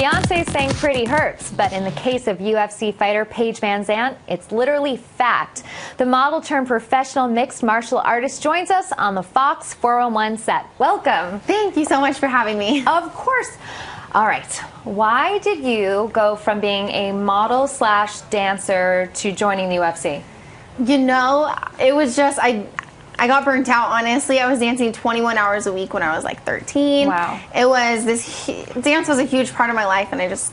Beyonce's saying pretty hurts, but in the case of UFC fighter Paige VanZant, it's literally fact. The model turned professional mixed martial artist joins us on the Fox 411 set. Welcome. Thank you so much for having me. Of course. All right. Why did you go from being a model slash dancer to joining the UFC? You know, it was just, I got burnt out, honestly. I was dancing 21 hours a week when I was like 13. Wow. It was dance was a huge part of my life, and I just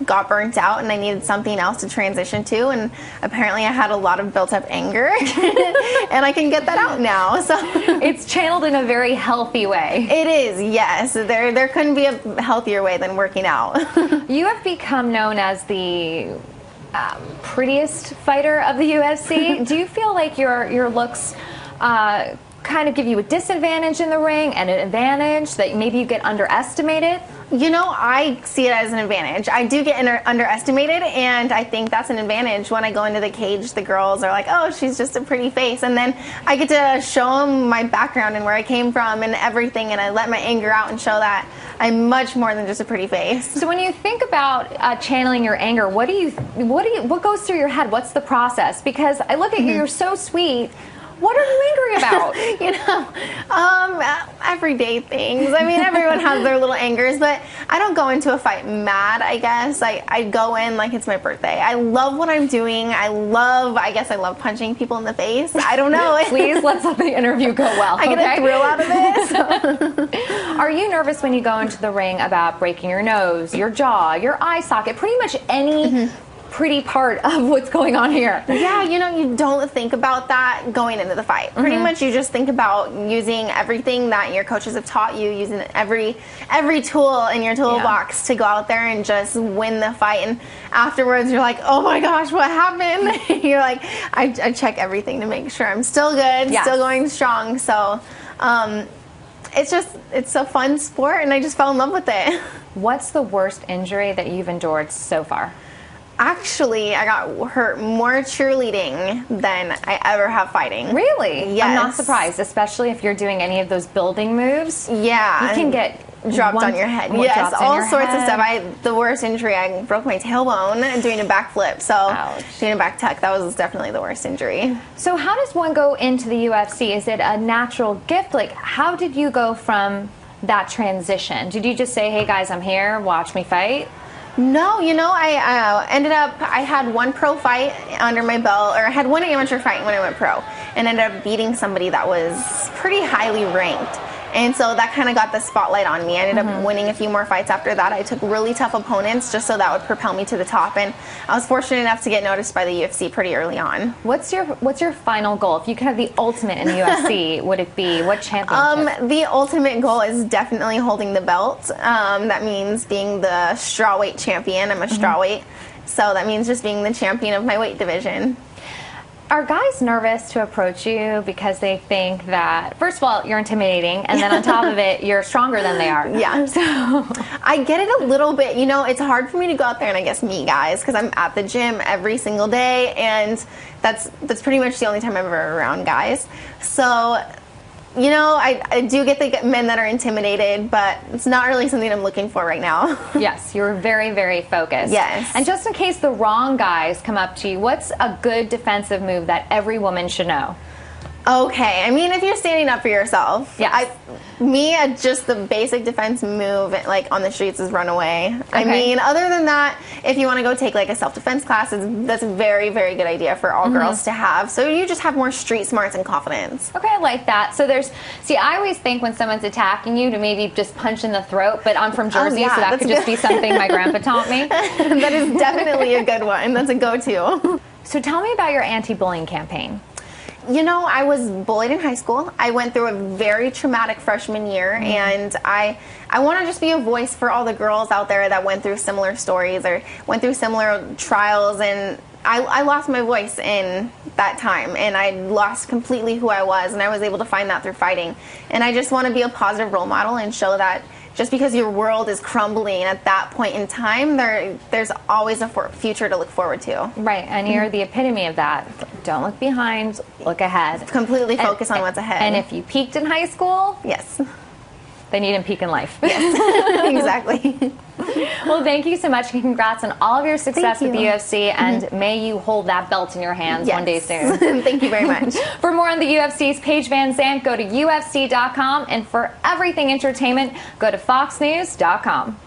got burnt out and I needed something else to transition to, and apparently I had a lot of built up anger and I can get that out now. So it's channeled in a very healthy way. It is, yes. There couldn't be a healthier way than working out. You have become known as the prettiest fighter of the UFC. Do you feel like your looks kind of give you a disadvantage in the ring and an advantage, that maybe you get underestimated? You know, I see it as an advantage. I do get underestimated, and I think that's an advantage. When I go into the cage, the girls are like, oh, she's just a pretty face. And then I get to show them my background and where I came from and everything, and I let my anger out and show that I'm much more than just a pretty face. So when you think about channeling your anger, what goes through your head? What's the process? Because I look at you, you're so sweet. What are you angry about? You know, everyday things. I mean, everyone has their little angers, but I don't go into a fight mad, I guess. I go in like it's my birthday. I love what I'm doing. I guess I love punching people in the face. I don't know. Please, let's let the interview go well. I get a thrill out of it. So. Are you nervous when you go into the ring about breaking your nose, your jaw, your eye socket, pretty much any pretty part of what's going on here? Yeah, you know, you don't think about that going into the fight. Pretty much you just think about using everything that your coaches have taught you, using every tool in your toolbox to go out there and just win the fight. And afterwards you're like, oh my gosh, what happened? You're like, I check everything to make sure I'm still good, still going strong. So it's a fun sport, and I just fell in love with it. What's the worst injury that you've endured so far? Actually, I got hurt more cheerleading than I ever have fighting. Really? Yes. I'm not surprised, especially if you're doing any of those building moves. Yeah. You can get dropped on your head. Yes, all sorts of stuff. The worst injury, I broke my tailbone doing a backflip. So doing a back tuck, that was definitely the worst injury. So how does one go into the UFC? Is it a natural gift? Like, how did you go from that transition? Did you just say, hey guys, I'm here, watch me fight? No, you know, I had one pro fight under my belt, or I had one amateur fight when I went pro, and ended up beating somebody that was pretty highly ranked. And so that kind of got the spotlight on me. I ended up winning a few more fights after that. I took really tough opponents just so that would propel me to the top, and I was fortunate enough to get noticed by the UFC pretty early on. What's your final goal? If you could have the ultimate in the UFC, would it be what championship? The ultimate goal is definitely holding the belt. That means being the strawweight champion. I'm a strawweight, so that means just being the champion of my weight division. Are guys nervous to approach you because they think that, first of all, you're intimidating, and then on top of it, you're stronger than they are? Yeah. So I get it a little bit. You know, it's hard for me to go out there and I guess meet guys because I'm at the gym every single day, and that's pretty much the only time I'm ever around guys. So, you know, I do get the men that are intimidated, but it's not really something I'm looking for right now. Yes, you're very, very focused. Yes. And just in case the wrong guys come up to you, what's a good defensive move that every woman should know? Okay, I mean, if you're standing up for yourself, yes. Just the basic defense move, like on the streets, is run away. Okay. I mean, other than that, if you want to go take like a self-defense class, that's a very, very good idea for all girls to have. So you just have more street smarts and confidence. Okay, I like that. So I always think when someone's attacking you to maybe just punch in the throat, but I'm from Jersey, so that could just be something my grandpa taught me. That is definitely a good one. That's a go-to. So tell me about your anti-bullying campaign. You know, I was bullied in high school. I went through a very traumatic freshman year, and I want to just be a voice for all the girls out there that went through similar stories or went through similar trials, and I lost my voice in that time, and I lost completely who I was, and I was able to find that through fighting. And I just want to be a positive role model and show that just because your world is crumbling at that point in time, there's always a future to look forward to. Right, and you're the epitome of that. Don't look behind, look ahead. Completely focus on what's ahead. And if you peaked in high school, yes, They need him peak in life. Yes. Exactly. Well, thank you so much. Congrats on all of your success Thank with the you. UFC, and may you hold that belt in your hands one day soon. Thank you very much. For more on the UFC's Paige VanZant, go to UFC.com, and for everything entertainment, go to FoxNews.com.